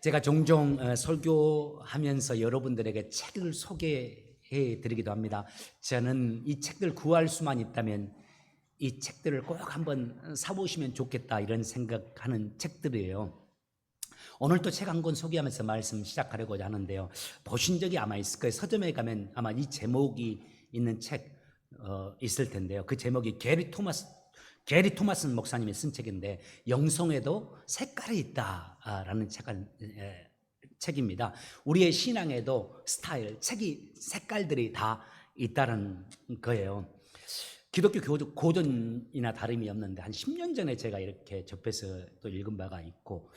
제가 종종 설교하면서 여러분들에게 책을 소개해 드리기도 합니다. 저는 이 책들 구할 수만 있다면 이 책들을 꼭 한번 사보시면 좋겠다 이런 생각하는 책들이에요. 오늘 또 책 한 권 소개하면서 말씀 시작하려고 하는데요. 보신 적이 아마 있을 거예요. 서점에 가면 아마 이 제목이 있는 책 있을 텐데요. 그 제목이 게리 토마슨 목사님이 쓴 책인데 영성에도 색깔이 있다라는 책입니다. 우리의 신앙에도 스타일, 색깔들이 다 있다는 거예요. 기독교 고전이나 다름이 없는데 한 10년 전에 제가 이렇게 접해서 또 읽은 바가 있고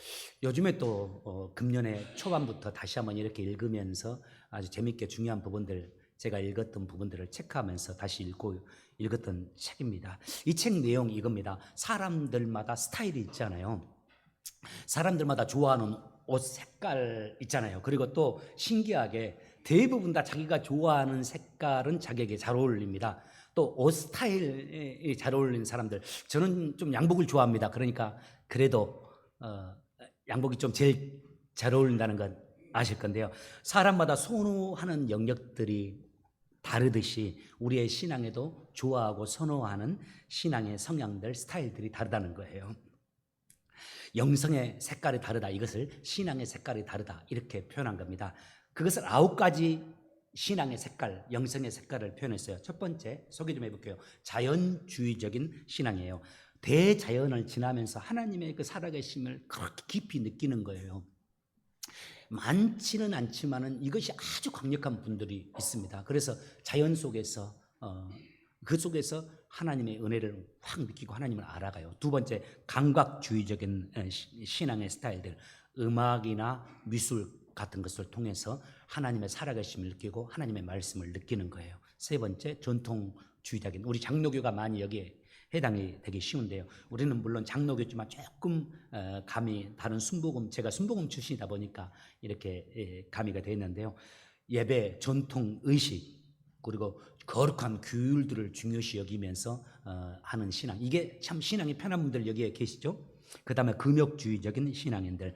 요즘에 또 금년에 초반부터 다시 한번 이렇게 읽으면서 아주 재밌게 중요한 부분들 제가 읽었던 부분들을 체크하면서 다시 읽었던 책입니다. 이 책 내용이 이겁니다. 사람들마다 스타일이 있잖아요. 사람들마다 좋아하는 옷 색깔 있잖아요. 그리고 또 신기하게 대부분 다 자기가 좋아하는 색깔은 자기에게 잘 어울립니다. 또 옷 스타일이 잘 어울리는 사람들, 저는 좀 양복을 좋아합니다. 그러니까 그래도 양복이 좀 제일 잘 어울린다는 건 아실 건데요. 사람마다 선호하는 영역들이 다르듯이 우리의 신앙에도 좋아하고 선호하는 신앙의 성향들, 스타일들이 다르다는 거예요. 영성의 색깔이 다르다, 이것을 신앙의 색깔이 다르다 이렇게 표현한 겁니다. 그것을 9가지 신앙의 색깔, 영성의 색깔을 표현했어요. 첫 번째 소개 좀 해볼게요. 자연주의적인 신앙이에요. 대자연을 지나면서 하나님의 그 살아계심을 그렇게 깊이 느끼는 거예요. 많지는 않지만은 이것이 아주 강력한 분들이 있습니다. 그래서 자연 속에서 그 속에서 하나님의 은혜를 확 느끼고 하나님을 알아가요. 두 번째, 감각주의적인 신앙의 스타일들, 음악이나 미술 같은 것을 통해서 하나님의 살아계심을 느끼고 하나님의 말씀을 느끼는 거예요. 세 번째, 전통주의적인, 우리 장로교가 많이 여기에 해당이 되기 쉬운데요. 우리는 물론 장로교지만 조금 감이 다른 순복음, 제가 순복음 출신이다 보니까 이렇게 감이가 되어 있는데요. 예배, 전통, 의식, 그리고 거룩한 규율들을 중요시 여기면서 하는 신앙, 이게 참 신앙이 편한 분들 여기에 계시죠. 그 다음에 금욕주의적인 신앙인들,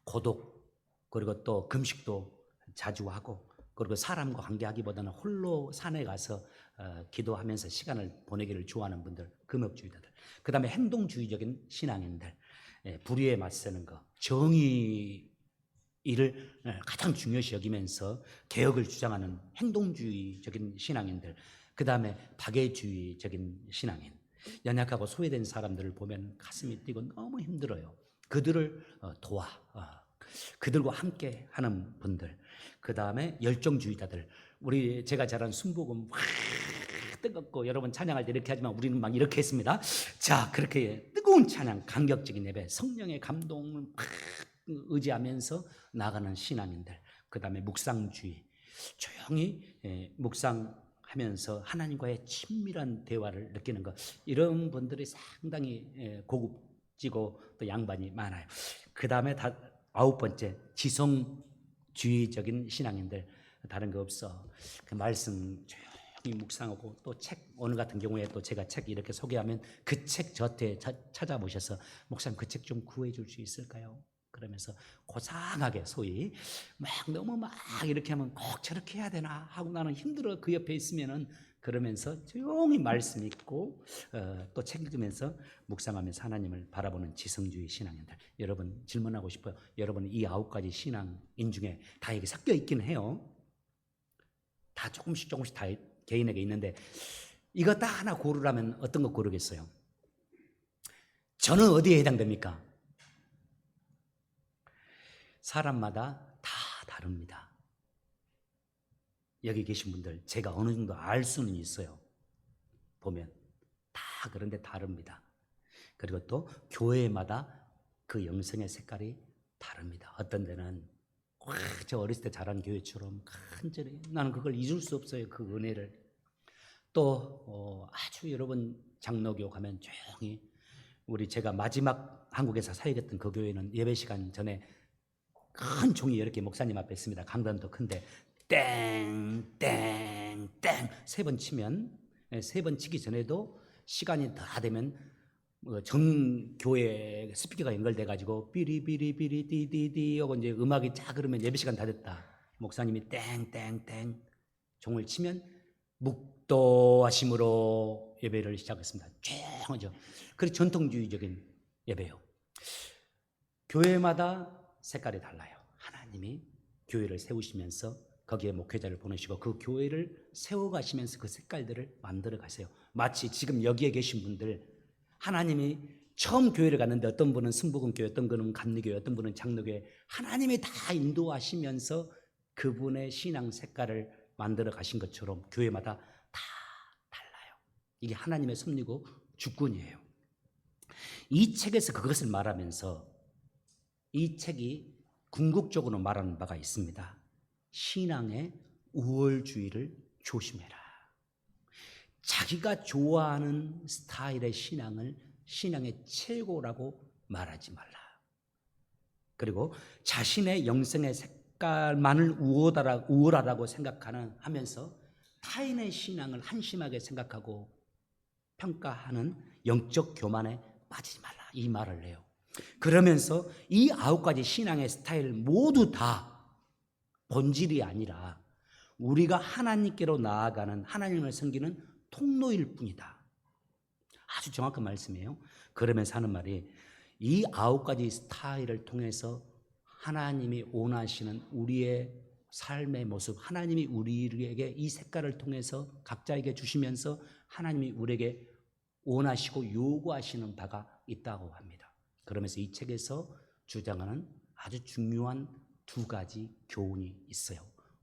고독, 그리고 또 금식도 자주 하고, 그리고 사람과 관계하기보다는 홀로 산에 가서 기도하면서 시간을 보내기를 좋아하는 분들, 금욕주의자들. 그 다음에 행동주의적인 신앙인들, 불의에 맞서는 것, 정의를 가장 중요시 여기면서 개혁을 주장하는 행동주의적인 신앙인들. 그 다음에 박애주의적인 신앙인, 연약하고 소외된 사람들을 보면 가슴이 뛰고 너무 힘들어요. 그들을 도와 그들과 함께 하는 분들. 그 다음에 열정주의자들, 제가 잘한 순복음 뜨겁고 여러분 찬양할 때 이렇게 하지만 우리는 막 이렇게 했습니다. 자, 그렇게 뜨거운 찬양, 감격적인 예배, 성령의 감동을 의지하면서 나가는 신앙인들. 그 다음에 묵상주의, 조용히 묵상하면서 하나님과의 친밀한 대화를 느끼는 것. 이런 분들이 상당히 고급지고 또 양반이 많아요. 그 다음에 9번째, 지성주의적인 신앙인들. 다른 거 없어. 그 말씀 조용히 묵상하고 또 책, 오늘 같은 경우에 또 제가 책 이렇게 소개하면 그 책 저한테 찾아보셔서 목사님 그 책 좀 구해 줄 수 있을까요? 그러면서 고상하게 소위 막 너무 막 이렇게 하면 꼭 저렇게 해야 되나 하고 나는 힘들어 그 옆에 있으면은 그러면서 조용히 말씀 읽고 또 책 읽으면서 묵상하면서 하나님을 바라보는 지성주의 신앙인들. 여러분 질문하고 싶어요. 여러분 이 9가지 신앙인 중에 다 여기 섞여 있긴 해요. 다 조금씩 다 개인에게 있는데 이거 딱 하나 고르라면 어떤 거 고르겠어요? 저는 어디에 해당됩니까? 사람마다 다 다릅니다. 여기 계신 분들 제가 어느 정도 알 수는 있어요. 보면 다 그런데 다릅니다. 그리고 또 교회마다 그 영성의 색깔이 다릅니다. 어떤 데는 저 어렸을 때 자란 교회처럼 간절히 나는 그걸 잊을 수 없어요. 그 은혜를. 또 아주 여러분 장로교 가면 조용히 제가 마지막 한국에서 사역했던 그 교회는 예배 시간 전에 큰 종이 이렇게 목사님 앞에 있습니다. 강단도 큰데 땡땡땡 3번 치면 3번 치기 전에도 시간이 다 되면 전 교회 스피커가 연결돼 가지고 삐리삐리삐리 띠디디 하고 이제 음악이 쫙 그러면 예배 시간 다 됐다. 목사님이 땡땡땡 종을 치면 묵도하심으로 예배를 시작했습니다. 쨍하죠. 그래서 전통주의적인 예배요. 교회마다 색깔이 달라요. 하나님이 교회를 세우시면서 거기에 목회자를 보내시고 그 교회를 세워가시면서 그 색깔들을 만들어 가세요. 마치 지금 여기에 계신 분들 하나님이 처음 교회를 갔는데 어떤 분은 승복음교회, 어떤 분은 감리교회, 어떤 분은 장로교회, 하나님이 다 인도하시면서 그분의 신앙 색깔을 만들어 가신 것처럼 교회마다 다 달라요. 이게 하나님의 섭리고 주권이에요. 이 책에서 그것을 말하면서 이 책이 궁극적으로 말하는 바가 있습니다. 신앙의 우월주의를 조심해라. 자기가 좋아하는 스타일의 신앙을 신앙의 최고라고 말하지 말라. 그리고 자신의 영성의 색깔만을 우월하다고 생각하면서 타인의 신앙을 한심하게 생각하고 평가하는 영적 교만에 빠지지 말라. 이 말을 해요. 그러면서 이 9가지 신앙의 스타일 모두 다 본질이 아니라 우리가 하나님께로 나아가는 하나님을 섬기는 통로일 뿐이다. 아주 정확한 말씀이에요. 그러면서 하는 말이 이 9가지 스타일을 통해서 하나님이 원하시는 우리의 삶의 모습, 하나님이 우리에게 이 색깔을 통해서 각자에게 주시면서 하나님이 우리에게 원하시고 요구하시는 바가 있다고 합니다. 그러면서 이 책에서 주장하는 아주 중요한 2가지 교훈이 있어요.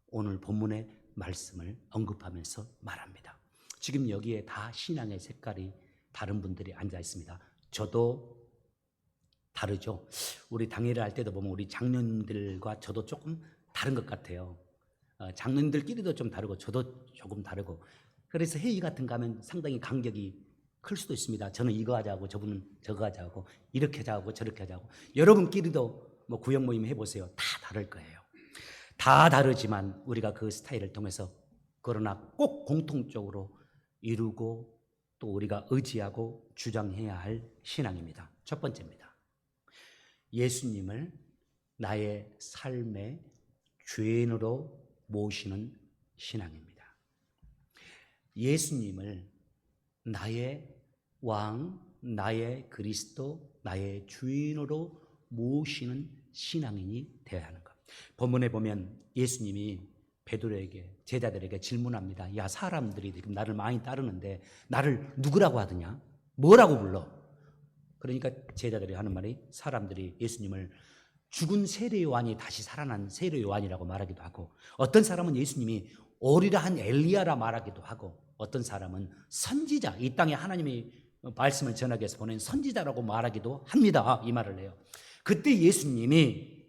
오늘 본문의 말씀을 언급하면서 말합니다. 지금 여기에 다 신앙의 색깔이 다른 분들이 앉아 있습니다. 저도 다르죠. 우리 당회를 할 때도 보면 우리 장로님들과 저도 조금 다른 것 같아요. 장로님들끼리도 좀 다르고 저도 조금 다르고 그래서 회의 같은 거 하면 상당히 간격이 클 수도 있습니다. 저는 이거 하자고 저분은 저거 하자고 이렇게 하자고 저렇게 하자고 여러분끼리도 뭐 구역 모임 해보세요. 다 다를 거예요. 다 다르지만 우리가 그 스타일을 통해서 그러나 꼭 공통적으로 이루고 또 우리가 의지하고 주장해야 할 신앙입니다. 첫 번째입니다. 예수님을 나의 삶의 주인으로 모시는 신앙입니다. 예수님을 나의 왕, 나의 그리스도, 나의 주인으로 모시는 신앙인이 되어야 하는 것. 본문에 보면 예수님이 베드로에게 제자들에게 질문합니다. 야, 사람들이 지금 나를 많이 따르는데 나를 누구라고 하더냐? 뭐라고 불러? 그러니까 제자들이 하는 말이 사람들이 예수님을 죽은 세례 요한이 다시 살아난 세례 요한이라고 말하기도 하고 어떤 사람은 예수님이 오리라 한 엘리야라 말하기도 하고 어떤 사람은 선지자, 이 땅에 하나님이 말씀을 전하기 위해서 보낸 선지자라고 말하기도 합니다. 이 말을 해요. 그때 예수님이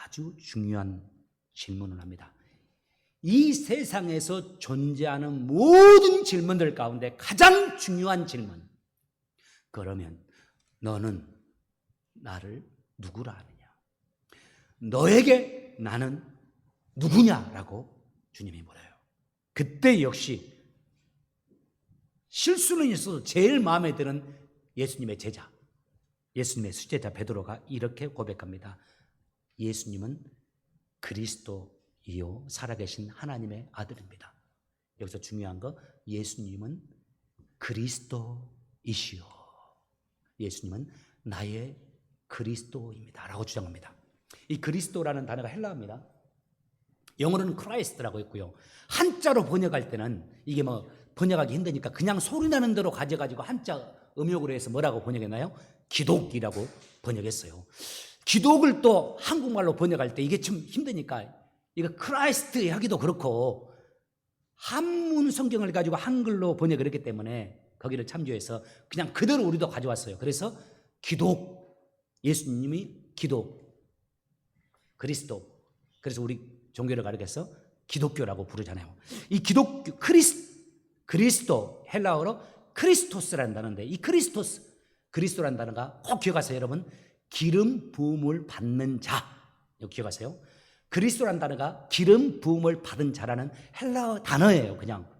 아주 중요한 질문을 합니다. 이 세상에서 존재하는 모든 질문들 가운데 가장 중요한 질문. 그러면 너는 나를 누구라 하느냐? 너에게 나는 누구냐라고 주님이 물어요. 그때 역시 실수는 있어도 제일 마음에 드는 예수님의 제자, 예수님의 수제자 베드로가 이렇게 고백합니다. 예수님은 그리스도이요 살아계신 하나님의 아들입니다. 여기서 중요한 거 예수님은 그리스도이시요 예수님은 나의 그리스도입니다 라고 주장합니다. 이 그리스도라는 단어가 헬라어입니다. 영어로는 크라이스트라고 있고요. 한자로 번역할 때는 이게 뭐 번역하기 힘드니까 그냥 소리나는 대로 가져가지고 한자 음역으로 해서 뭐라고 번역했나요? 기독이라고 번역했어요. 기독을 또 한국말로 번역할 때 이게 좀 힘드니까 이거 크라이스트 하기도 그렇고 한문 성경을 가지고 한글로 번역을 했기 때문에 거기를 참조해서 그냥 그대로 우리도 가져왔어요. 그래서 기독, 예수님이 기독, 그리스도. 그래서 우리 종교를 가리켜서 기독교라고 부르잖아요. 이 기독교, 그리스도, 헬라어로 크리스토스라는 단어인데 이 그리스도라는 단어가 꼭 기억하세요, 여러분. 기름 부음을 받는 자. 이거 기억하세요. 그리스도라는 단어가 기름 부음을 받은 자라는 헬라어 단어예요, 그냥.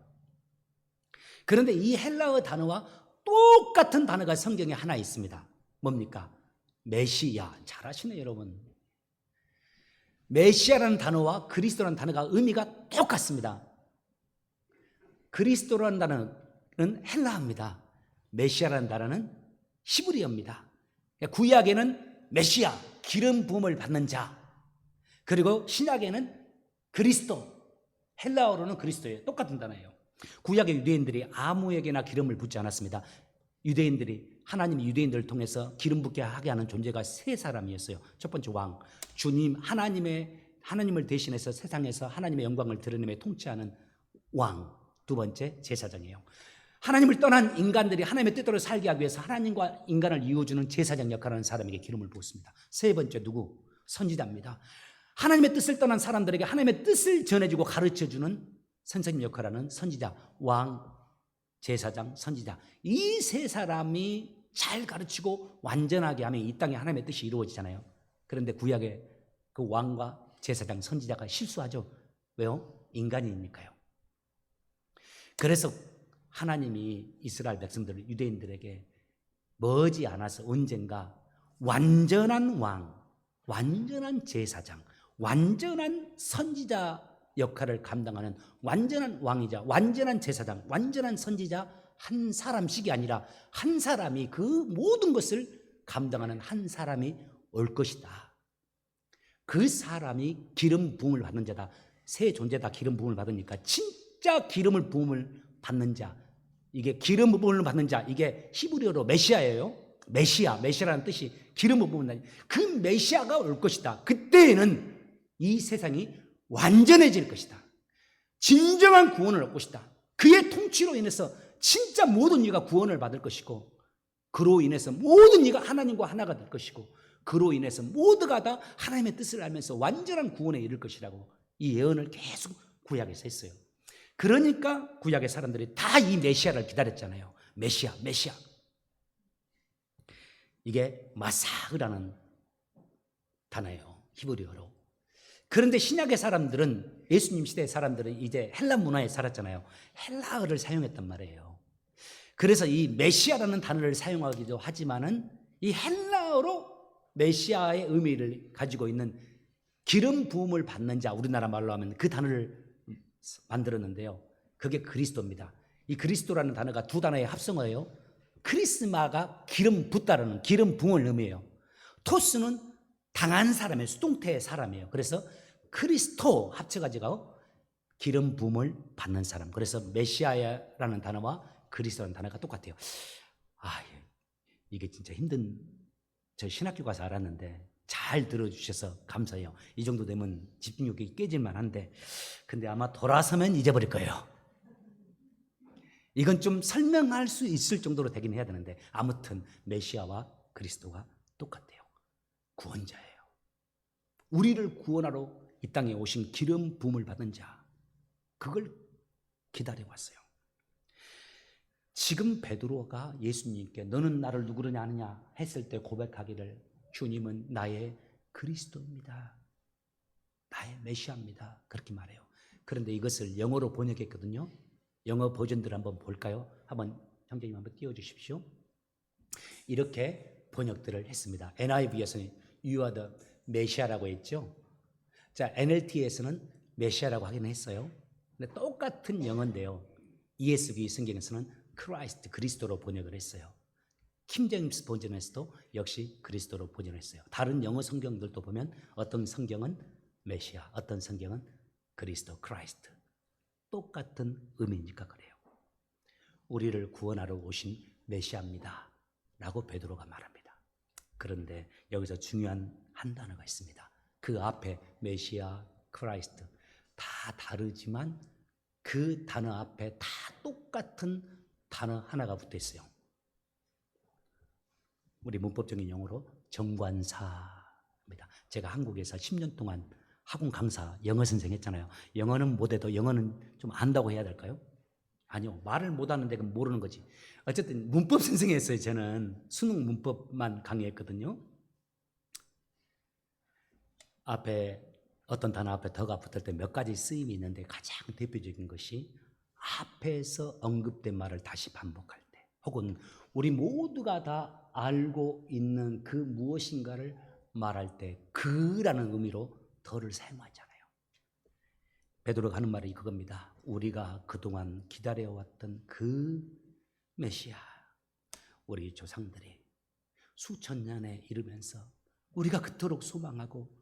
그런데 이 헬라어 단어와 똑같은 단어가 성경에 하나 있습니다. 뭡니까? 메시아. 잘하시네요, 여러분. 메시아라는 단어와 그리스도라는 단어가 의미가 똑같습니다. 그리스도라는 단어는 헬라어입니다. 메시아라는 단어는 히브리어입니다. 구약에는 메시아, 기름 부음을 받는 자, 그리고 신약에는 그리스도, 헬라어로는 그리스도예요. 똑같은 단어예요. 구약의 유대인들이 아무에게나 기름을 붓지 않았습니다. 유대인들이, 하나님이 유대인들을 통해서 기름 붓게 하게 하는 존재가 세 사람이었어요. 첫 번째 왕, 주님, 하나님을 대신해서 세상에서 하나님의 영광을 드러내며 통치하는 왕. 두 번째, 제사장이에요. 하나님을 떠난 인간들이 하나님의 뜻대로 살게 하기 위해서 하나님과 인간을 이어주는 제사장 역할을 하는 사람에게 기름을 부었습니다. 세 번째, 누구? 선지자입니다. 하나님의 뜻을 떠난 사람들에게 하나님의 뜻을 전해주고 가르쳐주는 선생님 역할을 하는 선지자, 왕, 제사장, 선지자. 이 세 사람이 잘 가르치고 완전하게 하면 이 땅에 하나님의 뜻이 이루어지잖아요. 그런데 구약의 그 왕과 제사장, 선지자가 실수하죠. 왜요? 인간이니까요. 그래서 하나님이 이스라엘 백성들, 유대인들에게 머지않아서 언젠가 완전한 왕, 완전한 제사장, 완전한 선지자 역할을 감당하는 완전한 왕이자 완전한 제사장, 완전한 선지자 한 사람씩이 아니라 한 사람이 그 모든 것을 감당하는 한 사람이 올 것이다. 그 사람이 기름 부음을 받는 자다. 세 존재 다 기름 부음을 받으니까 진짜 기름을 부음을 받는 자, 이게 기름 부음을 받는 자, 이게 히브리어로 메시아예요. 메시아라는 뜻이 기름 부음을, 그 메시아가 올 것이다. 그때에는 이 세상이 완전해질 것이다. 진정한 구원을 얻을 것이다. 그의 통치로 인해서 진짜 모든 이가 구원을 받을 것이고, 그로 인해서 모든 이가 하나님과 하나가 될 것이고, 그로 인해서 모두가 다 하나님의 뜻을 알면서 완전한 구원에 이를 것이라고 이 예언을 계속 구약에서 했어요. 그러니까 구약의 사람들이 다 이 메시아를 기다렸잖아요. 메시아. 이게 마사흐라는 단어예요, 히브리어로. 그런데 신약의 사람들은, 예수님 시대의 사람들은 이제 헬라 문화에 살았잖아요. 헬라어를 사용했단 말이에요. 그래서 이 메시아라는 단어를 사용하기도 하지만은 이 헬라어로 메시아의 의미를 가지고 있는 기름 부음을 받는 자, 우리나라 말로 하면 그 단어를 만들었는데요. 그게 그리스도입니다. 이 그리스도라는 단어가 두 단어의 합성어예요. 크리스마가 기름 붓다라는 기름 부음을 의미해요. 토스는 당한 사람이에요. 수동태의 사람이에요. 그래서 크리스토 합쳐가지고 기름 부음을 받는 사람. 그래서 메시아라는 단어와 그리스도라는 단어가 똑같아요. 이게 진짜 힘든, 저 신학교 가서 알았는데 잘 들어주셔서 감사해요. 이 정도 되면 집중력이 깨질만 한데, 근데 아마 돌아서면 잊어버릴 거예요. 이건 좀 설명할 수 있을 정도로 되긴 해야 되는데, 아무튼 메시아와 그리스도가 똑같아요. 구원자예요. 우리를 구원하러 이 땅에 오신 기름 부음을 받은 자, 그걸 기다려왔어요. 지금 베드로가 예수님께 너는 나를 누구로 아느냐 했을 때 고백하기를, 주님은 나의 그리스도입니다, 나의 메시아입니다, 그렇게 말해요. 그런데 이것을 영어로 번역했거든요. 영어 버전들 한번 볼까요? 한번 형제님 한번 띄워주십시오. 이렇게 번역들을 했습니다. NIV에서는 You are the Messiah라고 했죠. 자, NLT에서는 메시아라고 하긴 했어요. 근데 똑같은 영어인데요, ESV 성경에서는 크라이스트, 그리스도로 번역을 했어요. 킹제임스 버전에서도 역시 그리스도로 번역을 했어요. 다른 영어 성경들도 보면 어떤 성경은 메시아, 어떤 성경은 그리스도, 크라이스트. 똑같은 의미니까 그래요. 우리를 구원하러 오신 메시아입니다 라고 베드로가 말합니다. 그런데 여기서 중요한 한 단어가 있습니다. 그 앞에 메시아, 크라이스트 다 다르지만 그 단어 앞에 다 똑같은 단어 하나가 붙어 있어요. 우리 문법적인 용어로 정관사입니다. 제가 한국에서 10년 동안 학원 강사, 영어 선생 했잖아요. 영어는 못해도 영어는 좀 안다고 해야 될까요? 아니요, 말을 못하는데 그럼 모르는 거지. 어쨌든 문법 선생했어요. 저는 수능 문법만 강의했거든요. 앞에 어떤 단어 앞에 더가 붙을 때 몇 가지 쓰임이 있는데, 가장 대표적인 것이 앞에서 언급된 말을 다시 반복할 때, 혹은 우리 모두가 다 알고 있는 그 무엇인가를 말할 때 그라는 의미로 더를 사용하잖아요. 베드로가 하는 말이 그겁니다. 우리가 그동안 기다려왔던 그 메시아, 우리 조상들이 수천 년에 이르면서 우리가 그토록 소망하고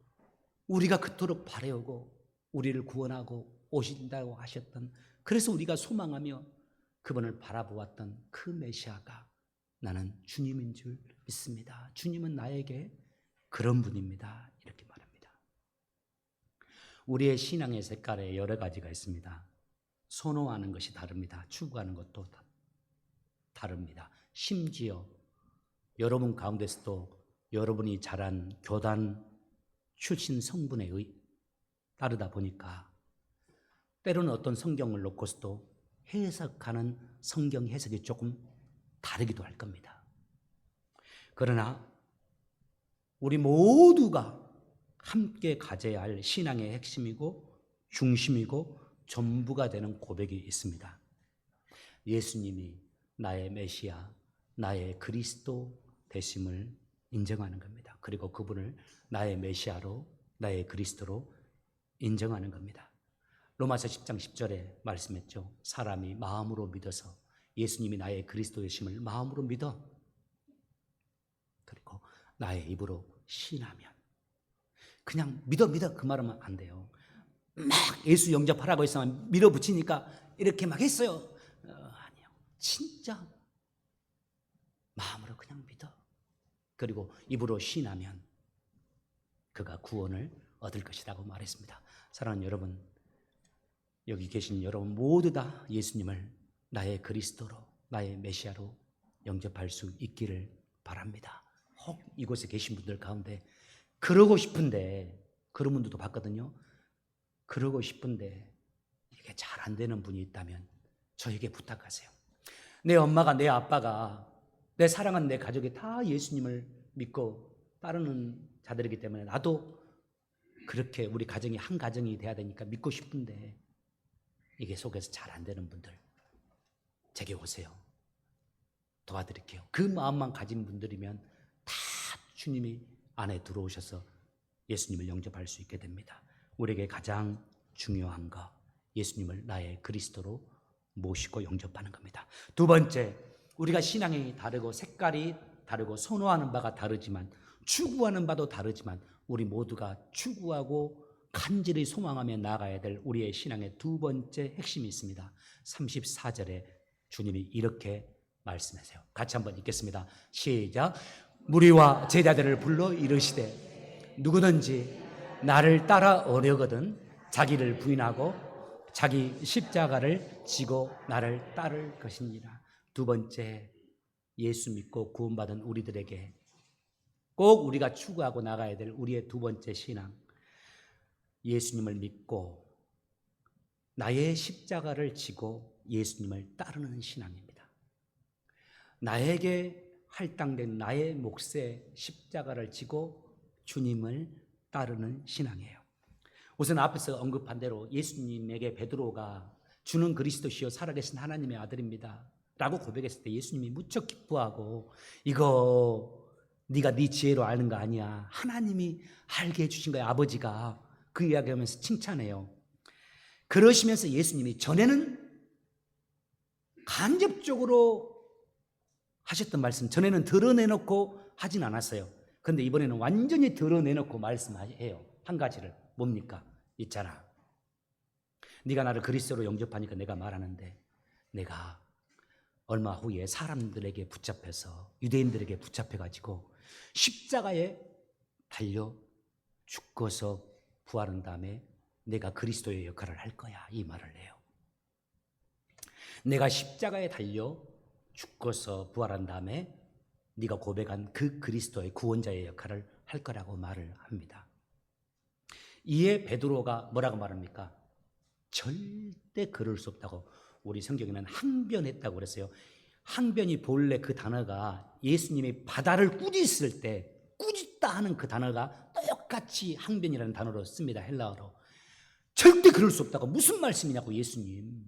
우리가 그토록 바라오고 우리를 구원하고 오신다고 하셨던, 그래서 우리가 소망하며 그분을 바라보았던 그 메시아가 나는 주님인 줄 믿습니다. 주님은 나에게 그런 분입니다. 이렇게 말합니다. 우리의 신앙의 색깔에 여러 가지가 있습니다. 선호하는 것이 다릅니다. 추구하는 것도 다릅니다. 심지어 여러분 가운데서도 여러분이 자란 교단 출신 성분에 따르다 보니까 때로는 어떤 성경을 놓고서도 해석하는 성경 해석이 조금 다르기도 할 겁니다. 그러나 우리 모두가 함께 가져야 할 신앙의 핵심이고 중심이고 전부가 되는 고백이 있습니다. 예수님이 나의 메시아, 나의 그리스도 되심을 인정하는 겁니다. 그리고 그분을 나의 메시아로, 나의 그리스도로 인정하는 겁니다. 로마서 10장 10절에 말씀했죠. 사람이 마음으로 믿어서 예수님이 나의 그리스도 되심을 마음으로 믿어, 그리고 나의 입으로 신하면, 그냥 믿어 그 말하면 안 돼요. 막 예수 영접하라고 했으면 밀어붙이니까 이렇게 막 했어요. 아니요. 진짜 마음으로 그냥 믿어. 그리고 입으로 신하면 그가 구원을 얻을 것이라고 말했습니다. 사랑하는 여러분, 여기 계신 여러분 모두 다 예수님을 나의 그리스도로, 나의 메시아로 영접할 수 있기를 바랍니다. 혹 이곳에 계신 분들 가운데 그러고 싶은데, 그런 분들도 봤거든요. 그러고 싶은데 이게 잘 안 되는 분이 있다면 저에게 부탁하세요. 내 엄마가, 내 아빠가, 내 사랑하는 내 가족이 다 예수님을 믿고 따르는 자들이기 때문에 나도 그렇게 우리 가정이 한 가정이 돼야 되니까 믿고 싶은데 이게 속에서 잘 안 되는 분들 제게 오세요. 도와드릴게요. 그 마음만 가진 분들이면 다 주님이 안에 들어오셔서 예수님을 영접할 수 있게 됩니다. 우리에게 가장 중요한 거, 예수님을 나의 그리스도로 모시고 영접하는 겁니다. 두 번째, 우리가 신앙이 다르고 색깔이 다르고 선호하는 바가 다르지만 추구하는 바도 다르지만 우리 모두가 추구하고 간절히 소망하며 나아가야 될 우리의 신앙의 두 번째 핵심이 있습니다. 34절에 주님이 이렇게 말씀하세요. 같이 한번 읽겠습니다. 시작. 무리와 제자들을 불러 이르시되 누구든지 나를 따라오려거든 자기를 부인하고 자기 십자가를 지고 나를 따를 것이니라. 두 번째, 예수 믿고 구원받은 우리들에게 꼭 우리가 추구하고 나가야 될 우리의 두 번째 신앙, 예수님을 믿고 나의 십자가를 지고 예수님을 따르는 신앙입니다. 나에게 할당된 나의 몫의 십자가를 지고 주님을 따르는 신앙이에요. 우선 앞에서 언급한 대로 예수님에게 베드로가 주는 그리스도시요 살아계신 하나님의 아들입니다 라고 고백했을 때 예수님이 무척 기뻐하고, 이거 네가 네 지혜로 아는 거 아니야, 하나님이 알게 해주신 거야, 아버지가. 그 이야기하면서 칭찬해요. 그러시면서 예수님이 전에는 간접적으로 하셨던 말씀, 전에는 드러내놓고 하진 않았어요. 그런데 이번에는 완전히 드러내놓고 말씀해요. 한 가지를. 뭡니까? 있잖아, 네가 나를 그리스도로 영접하니까 내가 말하는데, 내가 얼마 후에 사람들에게 붙잡혀서, 유대인들에게 붙잡혀가지고 십자가에 달려 죽어서 부활한 다음에 내가 그리스도의 역할을 할 거야, 이 말을 해요. 내가 십자가에 달려 죽어서 부활한 다음에 네가 고백한 그 그리스도의 구원자의 역할을 할 거라고 말을 합니다. 이에 베드로가 뭐라고 말합니까? 절대 그럴 수 없다고. 우리 성경에는 항변했다고 그랬어요. 항변이 본래 그 단어가 예수님이 바다를 꾸짖을 때 꾸짖다 하는 그 단어가 똑같이 항변이라는 단어로 씁니다. 헬라어로. 절대 그럴 수 없다고. 무슨 말씀이냐고. 예수님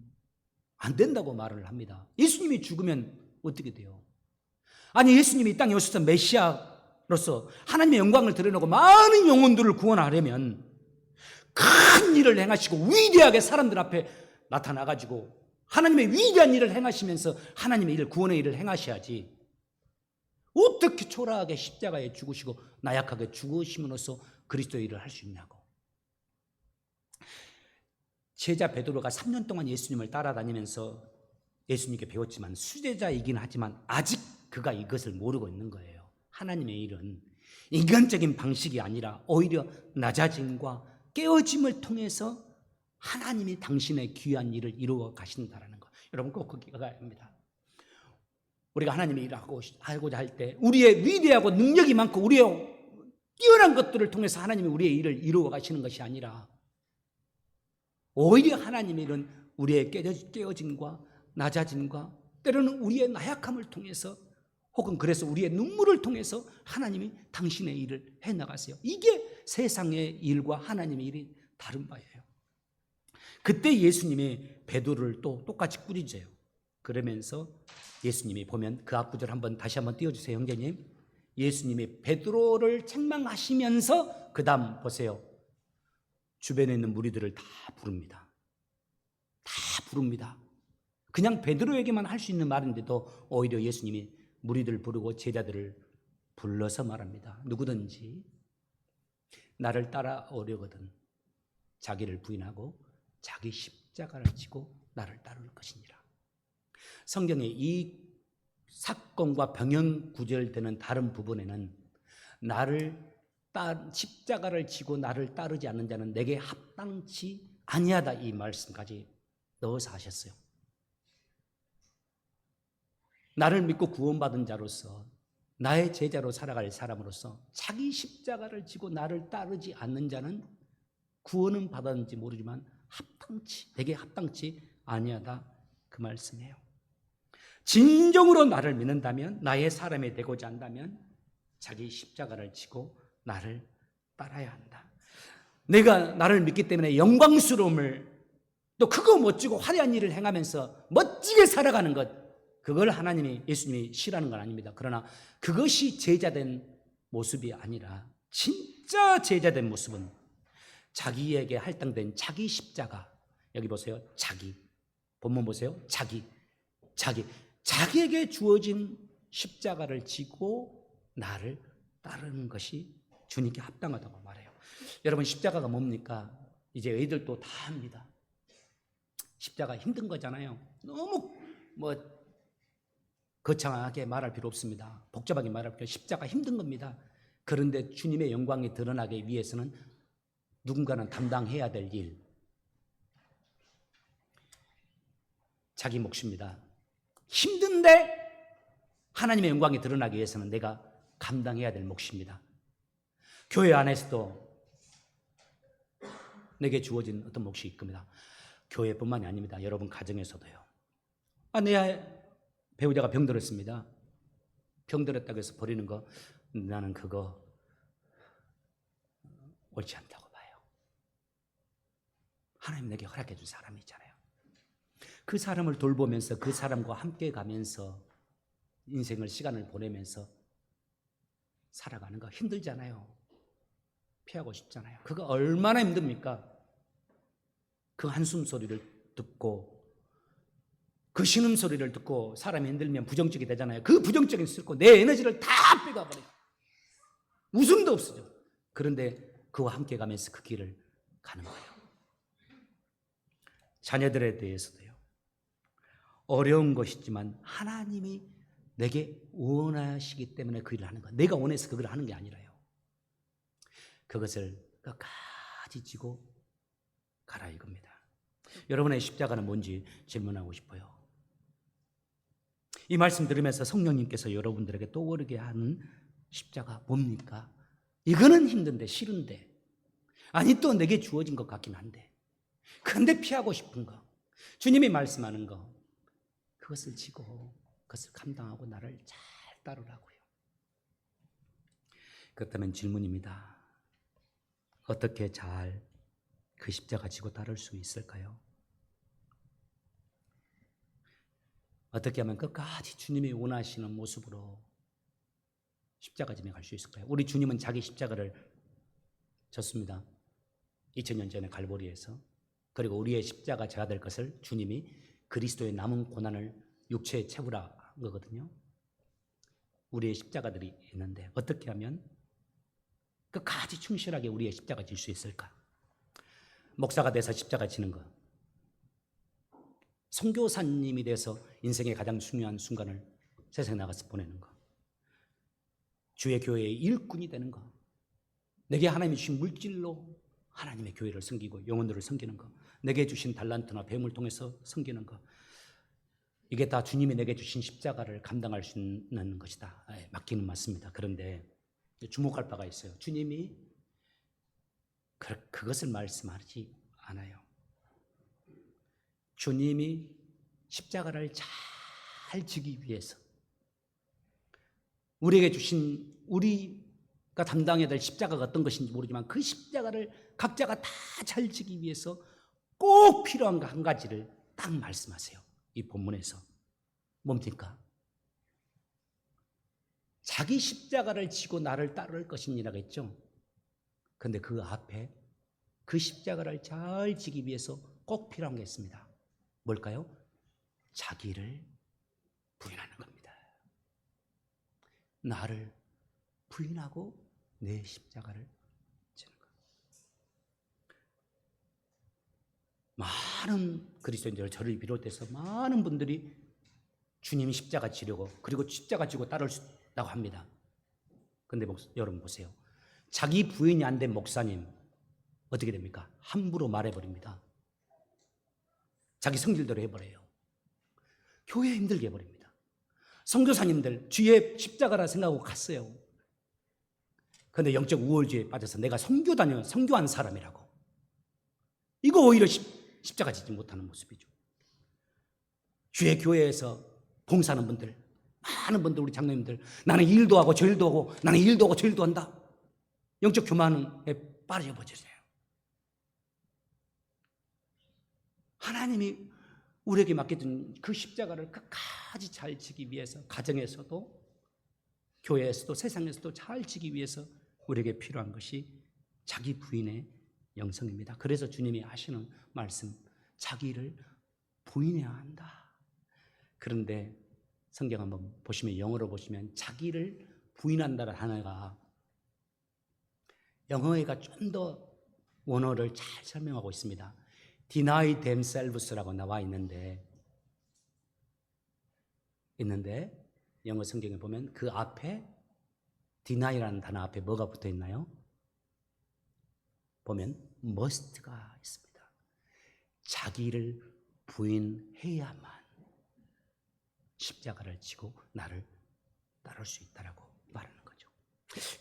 안 된다고 말을 합니다. 예수님이 죽으면 어떻게 돼요? 아니 예수님이 이 땅에 오셔서 메시아로서 하나님의 영광을 드러내고 많은 영혼들을 구원하려면 큰 일을 행하시고 위대하게 사람들 앞에 나타나가지고 하나님의 위대한 일을 행하시면서 하나님의 일을, 구원의 일을 행하셔야지 어떻게 초라하게 십자가에 죽으시고 나약하게 죽으심으로써 그리스도의 일을 할 수 있냐고. 제자 베드로가 3년 동안 예수님을 따라다니면서 예수님께 배웠지만 수제자이긴 하지만 아직 그가 이것을 모르고 있는 거예요. 하나님의 일은 인간적인 방식이 아니라 오히려 낮아짐과 깨어짐을 통해서 하나님이 당신의 귀한 일을 이루어 가신다는 거. 여러분 꼭 거기 가야 합니다. 우리가 하나님의 일을 하고자 할 때 우리의 위대하고 능력이 많고 우리의 뛰어난 것들을 통해서 하나님이 우리의 일을 이루어 가시는 것이 아니라 오히려 하나님의 일은 우리의 깨어짐과 낮아짐과 때로는 우리의 나약함을 통해서 혹은 그래서 우리의 눈물을 통해서 하나님이 당신의 일을 해나가세요. 이게 세상의 일과 하나님의 일이 다른 바예요. 그때 예수님이 베드로를 또 똑같이 꾸짖어요. 그러면서 예수님이 보면 그 앞구절 다시 한번 띄워주세요, 형제님. 예수님이 베드로를 책망하시면서 그 다음 보세요. 주변에 있는 무리들을 다 부릅니다. 다 부릅니다. 그냥 베드로에게만 할 수 있는 말인데도 오히려 예수님이 무리들을 부르고 제자들을 불러서 말합니다. 누구든지 나를 따라오려거든 자기를 부인하고 자기 십자가를 지고 나를 따를 것이니라. 성경에 이 사건과 병행 구절되는 다른 부분에는 십자가를 지고 나를 따르지 않는 자는 내게 합당치 아니하다 이 말씀까지 넣어서 하셨어요. 나를 믿고 구원받은 자로서 나의 제자로 살아갈 사람으로서 자기 십자가를 지고 나를 따르지 않는 자는 구원은 받았는지 모르지만 내게 합당치 아니하다 그 말씀이에요. 진정으로 나를 믿는다면, 나의 사람이 되고자 한다면 자기 십자가를 지고 나를 따라야 한다. 내가 나를 믿기 때문에 영광스러움을 또 크고 멋지고 화려한 일을 행하면서 멋지게 살아가는 것, 그걸 예수님이 싫어하는 건 아닙니다. 그러나 그것이 제자된 모습이 아니라 진짜 제자된 모습은 자기에게 할당된 자기 십자가, 여기 보세요. 자기, 본문 보세요. 자기에게 주어진 십자가를 지고 나를 따르는 것이 주님께 합당하다고 말해요. 여러분 십자가가 뭡니까? 이제 애들도 다 합니다. 십자가 힘든 거잖아요. 너무 거창하게 말할 필요 없습니다. 복잡하게 말할 필요 없습니다. 십자가 힘든 겁니다. 그런데 주님의 영광이 드러나기 위해서는 누군가는 담당해야 될 일, 자기 몫입니다. 힘든데 하나님의 영광이 드러나기 위해서는 내가 감당해야 될 몫입니다. 교회 안에서도 내게 주어진 어떤 몫이 있습니다. 교회뿐만이 아닙니다. 여러분 가정에서도요. 내 배우자가 병들었습니다. 병들었다고 해서 버리는 거, 나는 그거 옳지 않다고 봐요. 하나님 내게 허락해 준 사람이 있잖아요. 그 사람을 돌보면서 그 사람과 함께 가면서 인생을, 시간을 보내면서 살아가는 거 힘들잖아요. 피하고 싶잖아요. 그거 얼마나 힘듭니까? 그 한숨 소리를 듣고 그 신음소리를 듣고 사람이 힘들면 부정적이 되잖아요. 그 부정적인 소리 듣고 내 에너지를 다 빼가버려요. 웃음도 없어져. 그런데 그와 함께 가면서 그 길을 가는 거예요. 자녀들에 대해서도요. 어려운 것이지만 하나님이 내게 원하시기 때문에 그 일을 하는 거예요. 내가 원해서 그걸 하는 게 아니라요. 그것을 끝까지 지고 가라 이겁니다. 여러분의 십자가는 뭔지 질문하고 싶어요. 이 말씀 들으면서 성령님께서 여러분들에게 떠오르게 하는 십자가 뭡니까? 이거는 힘든데, 싫은데, 아니 또 내게 주어진 것 같긴 한데, 근데 피하고 싶은 거, 주님이 말씀하는 거, 그것을 지고 그것을 감당하고 나를 잘 따르라고요. 그렇다면 질문입니다. 어떻게 잘 그 십자가 지고 따를 수 있을까요? 어떻게 하면 끝까지 주님이 원하시는 모습으로 십자가 짐에 갈 수 있을까요? 우리 주님은 자기 십자가를 졌습니다. 2000년 전에 갈보리에서. 그리고 우리의 십자가 져야 될 것을 주님이 그리스도의 남은 고난을 육체에 채우라 한 거거든요. 우리의 십자가들이 있는데 어떻게 하면 끝까지 충실하게 우리의 십자가 질 수 있을까? 목사가 돼서 십자가 지는 거, 선교사님이 돼서 인생의 가장 중요한 순간을 세상에 나가서 보내는 거, 주의 교회의 일꾼이 되는 거, 내게 하나님이 주신 물질로 하나님의 교회를 섬기고 영혼들을 섬기는 거, 내게 주신 달란트나 배움을 통해서 섬기는 거, 이게 다 주님이 내게 주신 십자가를 감당할 수 있는 것이다. 맞기는 맞습니다. 그런데 주목할 바가 있어요. 주님이 그것을 말씀하지 않아요. 주님이 십자가를 잘 지기 위해서 우리에게 주신, 우리가 담당해야 될 십자가가 어떤 것인지 모르지만 그 십자가를 각자가 다 잘 지기 위해서 꼭 필요한 거 한 가지를 딱 말씀하세요. 이 본문에서. 뭡니까? 자기 십자가를 지고 나를 따를 것이니라고 했죠. 그런데 그 앞에 그 십자가를 잘 지기 위해서 꼭 필요한 게 있습니다. 뭘까요? 자기를 부인하는 겁니다. 나를 부인하고 내 십자가를 지는 것. 많은 그리스도인들, 저를 비롯해서 많은 분들이 주님이 십자가 지려고, 그리고 십자가 지고 따를 수 있다고 합니다. 그런데 여러분 보세요. 자기 부인이 안 된 목사님 어떻게 됩니까? 함부로 말해버립니다. 자기 성질대로 해버려요. 교회 힘들게 해버립니다. 선교사님들 주의 십자가라 생각하고 갔어요. 그런데 영적 우월주의에 빠져서 내가 선교한 사람이라고. 이거 오히려 십자가 지지 못하는 모습이죠. 주의 교회에서 봉사하는 분들, 많은 분들, 우리 장로님들, 나는 이 일도 하고 저 일도 하고, 나는 이 일도 하고 저 일도 한다. 영적 교만에 빠져버리세요. 하나님이 우리에게 맡겨준 그 십자가를 끝까지 잘 지기 위해서, 가정에서도 교회에서도 세상에서도 잘 지기 위해서 우리에게 필요한 것이 자기 부인의 영성입니다. 그래서 주님이 하시는 말씀, 자기를 부인해야 한다. 그런데 성경 한번 보시면, 영어로 보시면 자기를 부인한다는 단어가 영어가 좀 더 원어를 잘 설명하고 있습니다. deny themselves라고 나와 있는데 영어 성경에 보면 그 앞에 deny라는 단어 앞에 뭐가 붙어 있나요? 보면 must가 있습니다. 자기를 부인해야만 십자가를 지고 나를 따를 수 있다라고 말하는 거죠.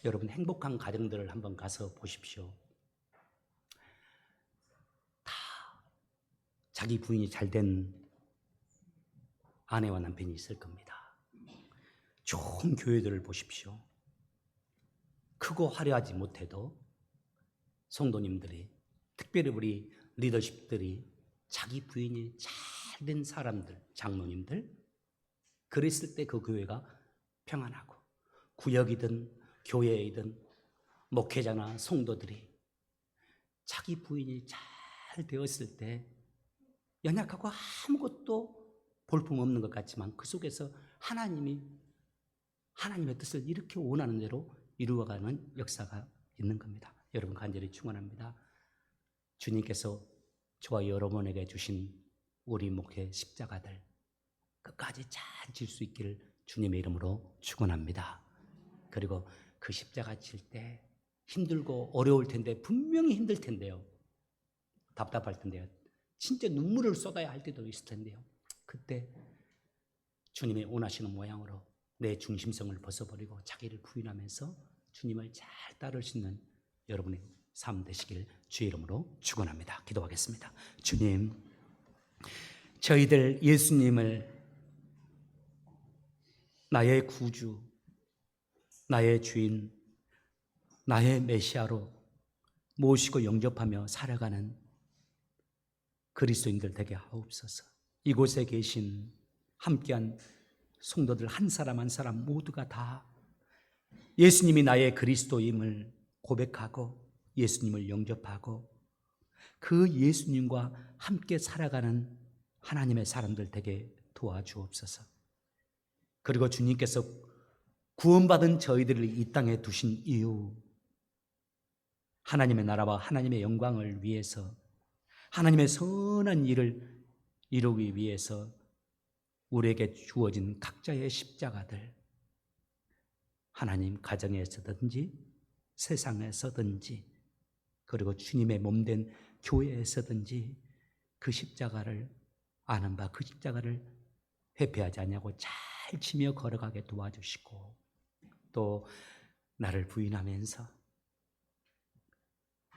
여러분, 행복한 가정들을 한번 가서 보십시오. 다 자기 부인이 잘된 아내와 남편이 있을 겁니다. 좋은 교회들을 보십시오. 크고 화려하지 못해도 성도님들이, 특별히 우리 리더십들이 자기 부인이 잘된 사람들, 장로님들, 그랬을 때 그 교회가 평안하고, 구역이든 교회이든 목회자나 성도들이 자기 부인이 잘 되었을 때 연약하고 아무것도 볼품없는 것 같지만 그 속에서 하나님의 뜻을 이렇게 원하는 대로 이루어가는 역사가 있는 겁니다. 여러분, 간절히 축원합니다. 주님께서 저와 여러분에게 주신 우리 목회 십자가들 끝까지 잘 질 수 있기를 주님의 이름으로 축원합니다. 그리고 그 십자가 질 때 힘들고 어려울 텐데, 분명히 힘들 텐데요. 답답할 텐데요. 진짜 눈물을 쏟아야 할 때도 있을 텐데요. 그때 주님이 원하시는 모양으로 내 중심성을 벗어버리고 자기를 부인하면서 주님을 잘 따를 수 있는 여러분의 삶 되시길 주의 이름으로 축원합니다. 기도하겠습니다. 주님, 저희들 예수님을 나의 구주, 나의 주인, 나의 메시아로 모시고 영접하며 살아가는 그리스도인들 되게 하옵소서. 이곳에 계신 함께한 성도들 한 사람 한 사람 모두가 다 예수님이 나의 그리스도임을 고백하고 예수님을 영접하고 그 예수님과 함께 살아가는 하나님의 사람들 되게 도와주옵소서. 그리고 주님께서 구원받은 저희들을 이 땅에 두신 이유, 하나님의 나라와 하나님의 영광을 위해서, 하나님의 선한 일을 이루기 위해서 우리에게 주어진 각자의 십자가들, 하나님 가정에서든지 세상에서든지 그리고 주님의 몸된 교회에서든지 그 십자가를 아는 바 그 십자가를 회피하지 않냐고 잘 치며 걸어가게 도와주시고, 또 나를 부인하면서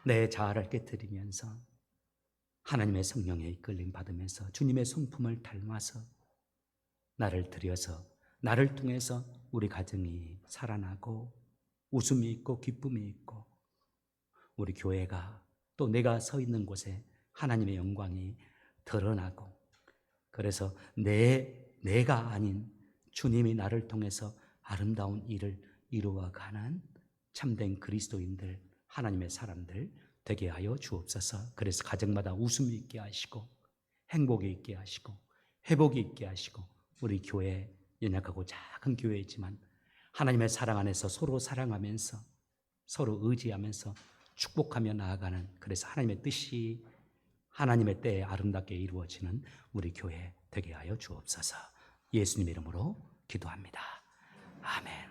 내 자아를 깨뜨리면서 하나님의 성령에 이끌림 받으면서 주님의 성품을 닮아서 나를 들여서 나를 통해서 우리 가정이 살아나고 웃음이 있고 기쁨이 있고 우리 교회가 또 내가 서 있는 곳에 하나님의 영광이 드러나고, 그래서 내가 아닌 주님이 나를 통해서 아름다운 일을 이루어가는 참된 그리스도인들, 하나님의 사람들 되게 하여 주옵소서. 그래서 가정마다 웃음이 있게 하시고 행복이 있게 하시고 회복이 있게 하시고, 우리 교회 연약하고 작은 교회이지만 하나님의 사랑 안에서 서로 사랑하면서 서로 의지하면서 축복하며 나아가는, 그래서 하나님의 뜻이 하나님의 때에 아름답게 이루어지는 우리 교회 되게 하여 주옵소서. 예수님의 이름으로 기도합니다. 아멘.